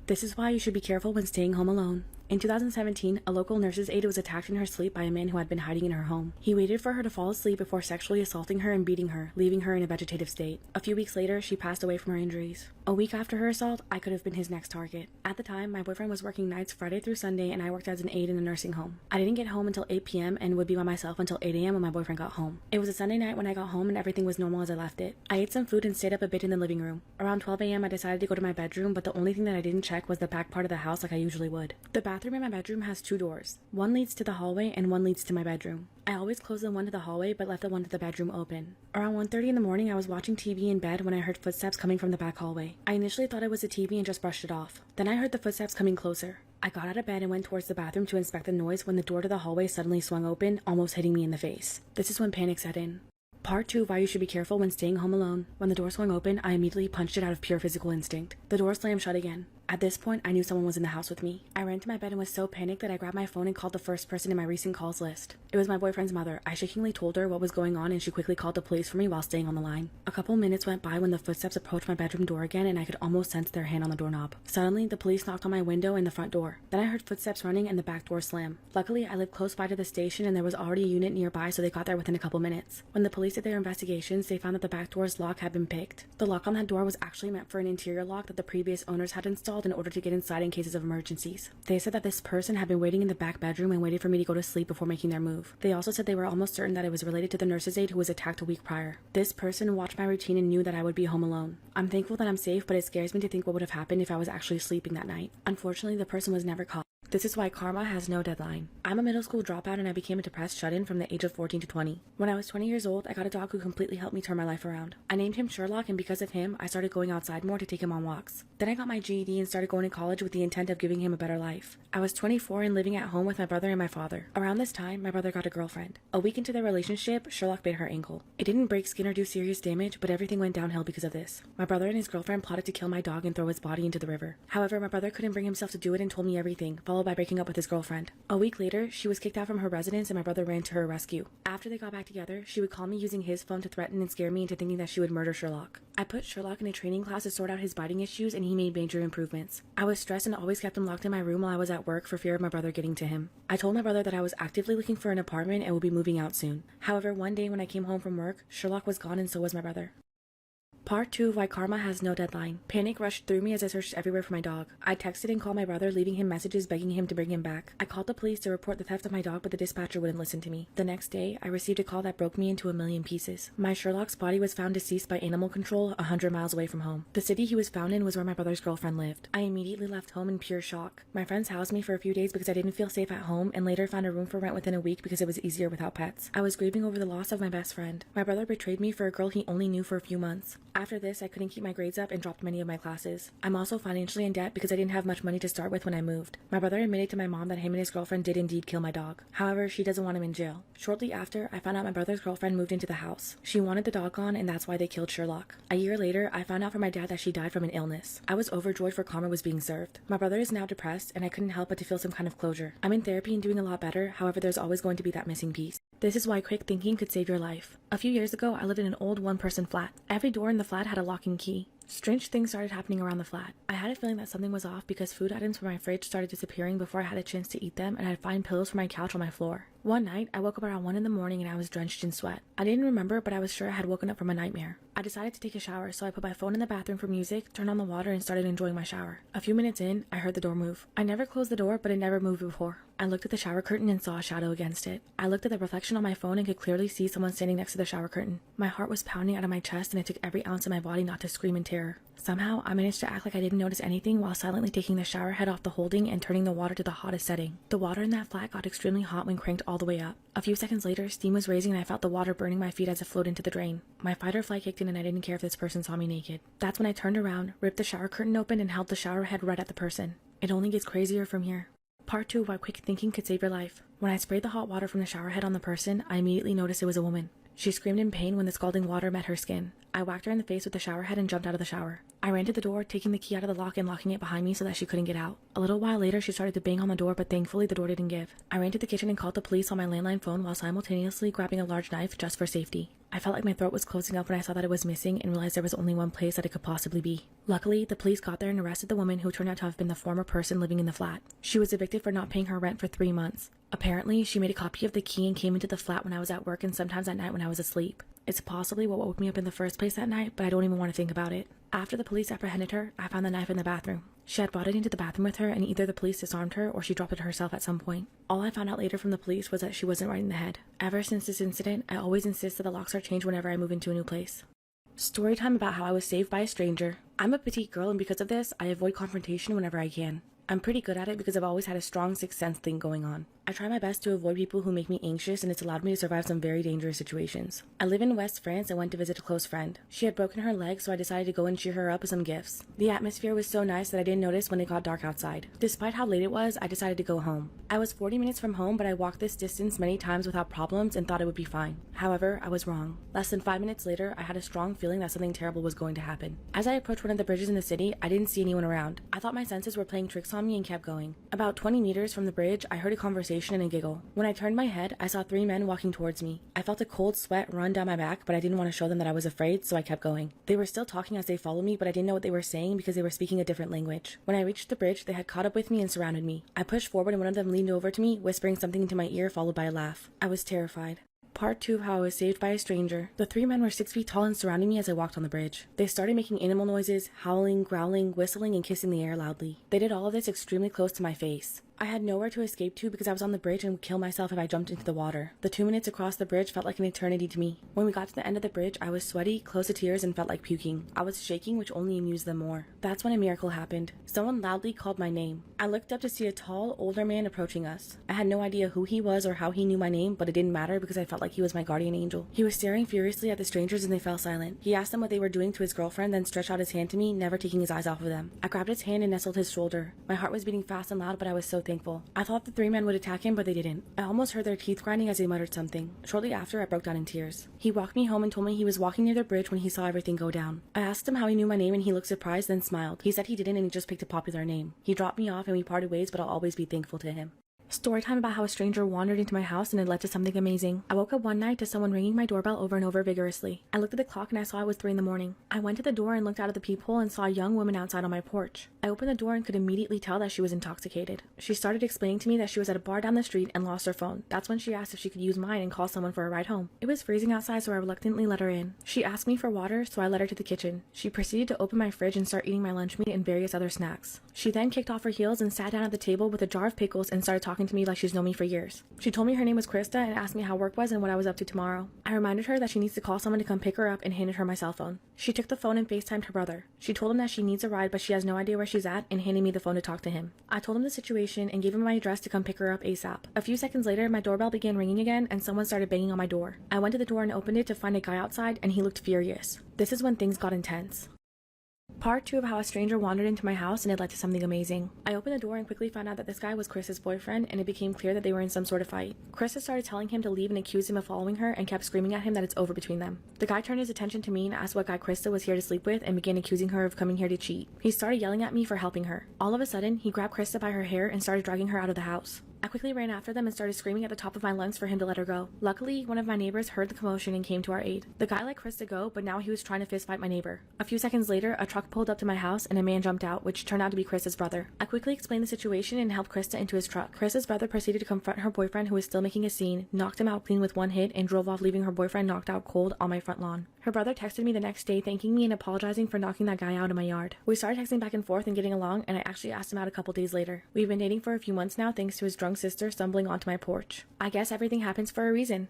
This is why you should be careful when staying home alone. In 2017, a local nurse's aide was attacked in her sleep by a man who had been hiding in her home. He waited for her to fall asleep before sexually assaulting her and beating her, leaving her in a vegetative state. A few weeks later, she passed away from her injuries. A week after her assault, I could have been his next target. At the time, my boyfriend was working nights Friday through Sunday and I worked as an aide in a nursing home. I didn't get home until 8 p.m. and would be by myself until 8 a.m. when my boyfriend got home. It was a Sunday night when I got home and everything was normal as I left it. I ate some food and stayed up a bit in the living room. Around 12 a.m. I decided to go to my bedroom, but the only thing that I didn't check was the back part of the house like I usually would. The bathroom in my bedroom has 2 doors. One leads to the hallway and one leads to my bedroom. I always closed the one to the hallway but left the one to the bedroom open. Around 1:30 in the morning, I was watching TV in bed when I heard footsteps coming from the back hallway. I initially thought it was the TV and just brushed it off. Then I heard the footsteps coming closer. I got out of bed and went towards the bathroom to inspect the noise when the door to the hallway suddenly swung open, almost hitting me in the face. This is when panic set in. Part 2 of why you should be careful when staying home alone. When the door swung open, I immediately punched it out of pure physical instinct. The door slammed shut again. At this point, I knew someone was in the house with me. I ran to my bed and was so panicked that I grabbed my phone and called the first person in my recent calls list. It was my boyfriend's mother. I shakingly told her what was going on and she quickly called the police for me while staying on the line. A couple minutes went by when the footsteps approached my bedroom door again and I could almost sense their hand on the doorknob. Suddenly, the police knocked on my window and the front door. Then I heard footsteps running and the back door slam. Luckily, I lived close by to the station and there was already a unit nearby, so they got there within a couple minutes. When the police did their investigations, they found that the back door's lock had been picked. The lock on that door was actually meant for an interior lock that the previous owners had installed in order to get inside in cases of emergencies. They said that this person had been waiting in the back bedroom and waited for me to go to sleep before making their move. They also said they were almost certain that it was related to the nurse's aide who was attacked a week prior. This person watched my routine and knew that I would be home alone. I'm thankful that I'm safe, but it scares me to think what would have happened if I was actually sleeping that night. Unfortunately, the person was never caught. This is why karma has no deadline. I'm a middle school dropout and I became a depressed shut-in from the age of 14 to 20. When I was 20 years old, I got a dog who completely helped me turn my life around. I named him Sherlock, and because of him, I started going outside more to take him on walks. Then I got my GED and started going to college with the intent of giving him a better life. I was 24 and living at home with my brother and my father. Around this time, my brother got a girlfriend. A week into their relationship, Sherlock bit her ankle. It didn't break skin or do serious damage, but everything went downhill because of this. My brother and his girlfriend plotted to kill my dog and throw his body into the river. However, my brother couldn't bring himself to do it and told me everything, followed by breaking up with his girlfriend. A week later, she was kicked out from her residence and my brother ran to her rescue. After they got back together, she would call me using his phone to threaten and scare me into thinking that she would murder Sherlock. I put Sherlock in a training class to sort out his biting issues and he made major improvements. I was stressed and always kept him locked in my room while I was at work for fear of my brother getting to him. I told my brother that I was actively looking for an apartment and would be moving out soon. However, one day when I came home from work, Sherlock was gone and so was my brother. Part 2 of why karma has no deadline. Panic rushed through me as I searched everywhere for my dog. I texted and called my brother, leaving him messages begging him to bring him back. I called the police to report the theft of my dog, but the dispatcher wouldn't listen to me. The next day, I received a call that broke me into a million pieces. My Sherlock's body was found deceased by animal control 100 miles away from home. The city he was found in was where my brother's girlfriend lived. I immediately left home in pure shock. My friends housed me for a few days because I didn't feel safe at home and later found a room for rent within a week because it was easier without pets. I was grieving over the loss of my best friend. My brother betrayed me for a girl he only knew for a few months. After this, I couldn't keep my grades up and dropped many of my classes. I'm also financially in debt because I didn't have much money to start with when I moved. My brother admitted to my mom that him and his girlfriend did indeed kill my dog. However, she doesn't want him in jail. Shortly after, I found out my brother's girlfriend moved into the house. She wanted the dog gone and that's why they killed Sherlock. A year later, I found out from my dad that she died from an illness. I was overjoyed for karma was being served. My brother is now depressed and I couldn't help but to feel some kind of closure. I'm in therapy and doing a lot better, however there's always going to be that missing piece. This is why quick thinking could save your life. A few years ago, I lived in an old one-person flat. Every door in the flat had a lock and key. Strange things started happening around the flat. I had a feeling that something was off because food items from my fridge started disappearing before I had a chance to eat them, and I'd find pillows from my couch on my floor. One night, I woke up around 1 in the morning and I was drenched in sweat. I didn't remember, but I was sure I had woken up from a nightmare. I decided to take a shower, so I put my phone in the bathroom for music, turned on the water, and started enjoying my shower. A few minutes in, I heard the door move. I never closed the door, but it never moved before. I looked at the shower curtain and saw a shadow against it. I looked at the reflection on my phone and could clearly see someone standing next to the shower curtain. My heart was pounding out of my chest and it took every ounce of my body not to scream in terror. Somehow, I managed to act like I didn't notice anything while silently taking the shower head off the holding and turning the water to the hottest setting. The water in that flat got extremely hot when cranked all the way up. A few seconds later, steam was raising and I felt the water burning my feet as it flowed into the drain. My fight or flight kicked in and I didn't care if this person saw me naked. That's when I turned around, ripped the shower curtain open, and held the shower head right at the person. It only gets crazier from here. Part 2 of why quick thinking could save your life. When I sprayed the hot water from the shower head on the person, I immediately noticed it was a woman. She screamed in pain when the scalding water met her skin. I whacked her in the face with the shower head and jumped out of the shower. I ran to the door, taking the key out of the lock and locking it behind me so that she couldn't get out. A little while later, she started to bang on the door, but thankfully the door didn't give. I ran to the kitchen and called the police on my landline phone while simultaneously grabbing a large knife just for safety. I felt like my throat was closing up when I saw that it was missing and realized there was only one place that it could possibly be. Luckily, the police got there and arrested the woman who turned out to have been the former person living in the flat. She was evicted for not paying her rent for 3 months. Apparently, she made a copy of the key and came into the flat when I was at work and sometimes at night when I was asleep. It's possibly what woke me up in the first place that night, but I don't even want to think about it. After the police apprehended her, I found the knife in the bathroom. She had brought it into the bathroom with her, and either the police disarmed her or she dropped it herself at some point. All I found out later from the police was that she wasn't right in the head. Ever since this incident, I always insist that the locks are changed whenever I move into a new place. Story time about how I was saved by a stranger. I'm a petite girl, and because of this, I avoid confrontation whenever I can. I'm pretty good at it because I've always had a strong sixth sense thing going on. I try my best to avoid people who make me anxious, and it's allowed me to survive some very dangerous situations. I live in West France and went to visit a close friend. She had broken her leg, so I decided to go and cheer her up with some gifts. The atmosphere was so nice that I didn't notice when it got dark outside. Despite how late it was, I decided to go home. I was 40 minutes from home, but I walked this distance many times without problems and thought it would be fine. However, I was wrong. Less than 5 minutes later, I had a strong feeling that something terrible was going to happen. As I approached one of the bridges in the city, I didn't see anyone around. I thought my senses were playing tricks on me and kept going. About 20 meters from the bridge, I heard a conversation and a giggle. When I turned my head, I saw 3 men walking towards me. I felt a cold sweat run down my back, but I didn't want to show them that I was afraid, so I kept going. They were still talking as they followed me, but I didn't know what they were saying because they were speaking a different language. When I reached the bridge, they had caught up with me and surrounded me. I pushed forward and one of them leaned over to me, whispering something into my ear, followed by a laugh. I was terrified. Part 2 of how I was saved by a stranger. The 3 men were 6 feet tall and surrounding me as I walked on the bridge. They started making animal noises, howling, growling, whistling, and kissing the air loudly. They did all of this extremely close to my face. I had nowhere to escape to because I was on the bridge and would kill myself if I jumped into the water. The 2 minutes across the bridge felt like an eternity to me. When we got to the end of the bridge, I was sweaty, close to tears, and felt like puking. I was shaking, which only amused them more. That's when a miracle happened. Someone loudly called my name. I looked up to see a tall, older man approaching us. I had no idea who he was or how he knew my name, but it didn't matter because I felt like he was my guardian angel. He was staring furiously at the strangers and they fell silent. He asked them what they were doing to his girlfriend, then stretched out his hand to me, never taking his eyes off of them. I grabbed his hand and nestled his shoulder. My heart was beating fast and loud, but I was so thankful. I thought the 3 men would attack him, but they didn't. I almost heard their teeth grinding as they muttered something. Shortly after, I broke down in tears. He walked me home and told me he was walking near the bridge when he saw everything go down. I asked him how he knew my name and he looked surprised, then smiled. He said he didn't and he just picked a popular name. He dropped me off and we parted ways, but I'll always be thankful to him. Story time about how a stranger wandered into my house and it led to something amazing. I woke up one night to someone ringing my doorbell over and over vigorously. I looked at the clock and I saw it was 3 in the morning. I went to the door and looked out of the peephole and saw a young woman outside on my porch. I opened the door and could immediately tell that she was intoxicated. She started explaining to me that she was at a bar down the street and lost her phone. That's when she asked if she could use mine and call someone for a ride home. It was freezing outside, so I reluctantly let her in. She asked me for water, so I led her to the kitchen. She proceeded to open my fridge and start eating my lunch meat and various other snacks. She then kicked off her heels and sat down at the table with a jar of pickles and started talking to me like she's known me for years. She told me her name was Krista and asked me how work was and what I was up to tomorrow. I reminded her that she needs to call someone to come pick her up and handed her my cell phone. She took the phone and FaceTimed her brother. She told him that she needs a ride but she has no idea where she's at and handed me the phone to talk to him. I told him the situation and gave him my address to come pick her up ASAP. A few seconds later, my doorbell began ringing again and someone started banging on my door. I went to the door and opened it to find a guy outside and he looked furious. This is when things got intense. Part 2 of how a stranger wandered into my house and it led to something amazing. I opened the door and quickly found out that this guy was Chris's boyfriend and it became clear that they were in some sort of fight. Chris started telling him to leave and accused him of following her and kept screaming at him that it's over between them. The guy turned his attention to me and asked what guy Krista was here to sleep with and began accusing her of coming here to cheat. He started yelling at me for helping her. All of a sudden, he grabbed Krista by her hair and started dragging her out of the house. I quickly ran after them and started screaming at the top of my lungs for him to let her go. Luckily, one of my neighbors heard the commotion and came to our aid. The guy let Krista go, but now he was trying to fistfight my neighbor. A few seconds later, a truck pulled up to my house and a man jumped out, which turned out to be Krista's brother. I quickly explained the situation and helped Krista into his truck. Krista's brother proceeded to confront her boyfriend, who was still making a scene, knocked him out clean with one hit, and drove off, leaving her boyfriend knocked out cold on my front lawn. Her brother texted me the next day thanking me and apologizing for knocking that guy out in my yard. We started texting back and forth and getting along, and I actually asked him out a couple days later. We've been dating for a few months now thanks to his drunk sister stumbling onto my porch. I guess everything happens for a reason.